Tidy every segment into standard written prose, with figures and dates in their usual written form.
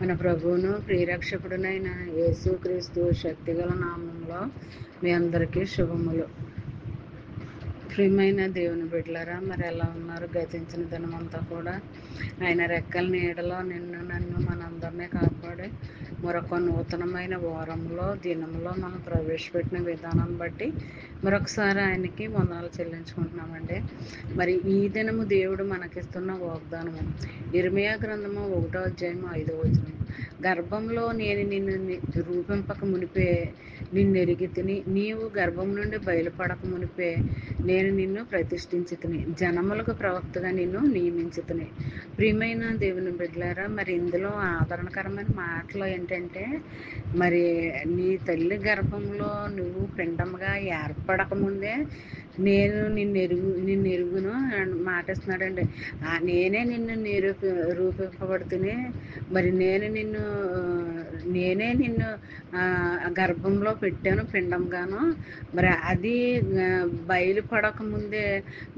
మన ప్రభువును ప్రియరక్షకుడునైన యేసుక్రీస్తు శక్తిగల నామంలో మీ అందరికీ శుభములు. ప్రియమైన దేవుని బిడ్డలారా, మరి ఎలా ఉన్నారు? గతించిన దినమంతా కూడా ఆయన రెక్కల నీడలో నన్ను మనందరినీ కాపాడి మరొక నూతనమైన వారంలో దినంలో మనం ప్రవేశపెట్టిన విధానం బట్టి మరొకసారి ఆయనకి వందనాలు చెల్లించుకుంటున్నామండి. మరి ఈ దినము దేవుడు మనకిస్తున్న వాగ్దానము ఇర్మియా గ్రంథము 1వ అధ్యాయము 5వ వచనం. గర్భంలో నేను నిన్ను రూపింపక మునిపే నిన్ను ఎరిగి తిని, నీవు గర్భం నుండి బయలుపడక మునిపే నేను నిన్ను ప్రతిష్ఠించి తిని, జనములకు ప్రవక్తగా నిన్ను నియమించి తిని. ప్రియమైన దేవుని బిడ్డలారా, మరి ఇందులో ఆదరణకరమైన మాటలు ఏంటంటే, మరి నీ తల్లి గర్భంలో నువ్వు పిండంగా ఏర్పడక ముందే నేను నిన్ను ఎరుగును అని మాటిస్తున్నాడండి. నేనే నిన్ను రూపింపబడుతూనే, మరి నేనే నిన్ను గర్భంలో పెట్టాను పిండంగాను. మరి అది బయలుపడక ముందే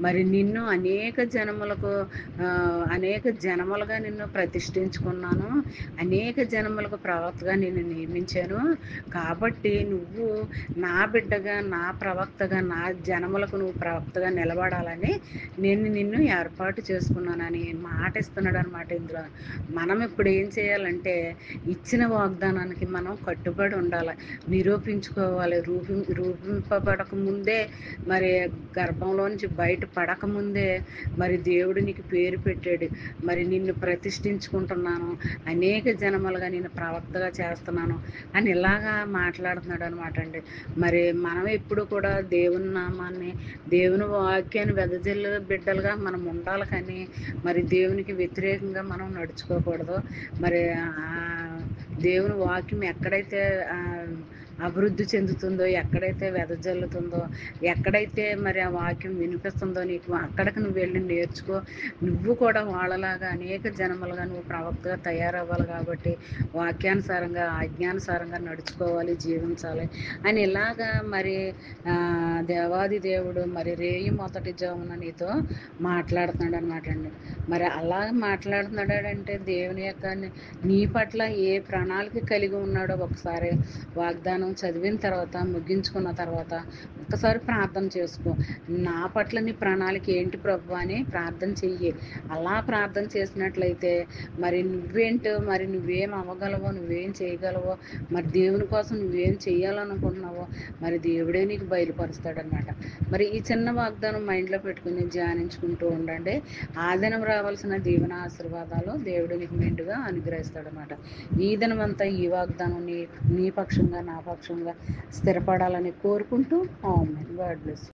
మరి నిన్ను అనేక జనములుగా నిన్ను ప్రతిష్ఠించుకున్నాను, అనేక జనములకు ప్రవక్తగా నిన్ను నియమించాను. కాబట్టి నువ్వు నా బిడ్డగా, నా ప్రవక్తగా, నా జనములకు నువ్వు ప్రవక్తగా నిలబడాలని నేను నిన్ను ఏర్పాటు చేసుకున్నానని మాట ఇస్తున్నాడు అనమాట. ఇందులో మనం ఇప్పుడు ఏం చేయాలంటే, ఇచ్చిన వాగ్దానానికి మనం కట్టుబడి ఉండాలి, నిరూపించుకోవాలి. రూపింపబడక ముందే, మరి గర్భంలో నుంచి బయట పడకముందే మరి దేవుడు నీకు పేరు పెట్టాడు. మరి నిన్ను ప్రతిష్ఠించుకుంటున్నాను, అనేక జనములుగా నిన్ను ప్రవక్తగా చేస్తున్నాను అని ఇలాగా మాట్లాడుతున్నాడు అనమాట అండి. మరి మనం ఎప్పుడు కూడా దేవుని నామాన్ని, దేవుని వాక్యాన్ని వెదజల్లు బిడ్డలుగా మనం ఉండాలి, కానీ మరి దేవునికి వ్యతిరేకంగా మనం నడుచుకోకూడదు. మరి దేవుని వాక్యం ఎక్కడైతే అభివృద్ధి చెందుతుందో, ఎక్కడైతే వెదజల్లుతుందో, ఎక్కడైతే మరి ఆ వాక్యం వినిపిస్తుందో నీకు, అక్కడికి నువ్వు వెళ్ళి నేర్చుకో. నువ్వు కూడా వాళ్ళలాగా అనేక జనములుగా నువ్వు ప్రవక్తగా తయారవ్వాలి. కాబట్టి వాక్యానుసారంగా, ఆజ్ఞానుసారంగా నడుచుకోవాలి, జీవించాలి అని ఇలాగా మరి దేవాది దేవుడు మరి రేయి మొదటి జామున నీతో మాట్లాడుతున్నాడు అనమాట అండి. మరి అలా మాట్లాడుతున్నాడంటే దేవుని యొక్క నీ పట్ల ఏ ప్రణాళిక కలిగి ఉన్నాడో ఒకసారి వాగ్దానం చదివిన తర్వాత, ముగించుకున్న తర్వాత ఒక్కసారి ప్రార్థన చేసుకో. నా పట్ల నీ ప్రణాళిక ఏంటి ప్రభు అని ప్రార్థన చెయ్యి. అలా ప్రార్థన చేసినట్లయితే మరి నువ్వేంటో, మరి నువ్వేం అవ్వగలవో, నువ్వేం చేయగలవో, మరి దేవుని కోసం నువ్వేం చేయాలనుకుంటున్నావో మరి దేవుడే నీకు బయలుపరుస్తాడనమాట. మరి ఈ చిన్న వాగ్దానం మైండ్లో పెట్టుకుని ధ్యానించుకుంటూ ఉండండి. ఆ దినం రావాల్సిన దీవెన ఆశీర్వాదాలు దేవుడు నీకు మెండుగా అనుగ్రహిస్తాడనమాట. ఈ దినమంతా ఈ వాగ్దానం నీ పక్షంగా, నా పక్షంగా స్థిరపడాలని కోరుకుంటూ ఆమేన్. God bless.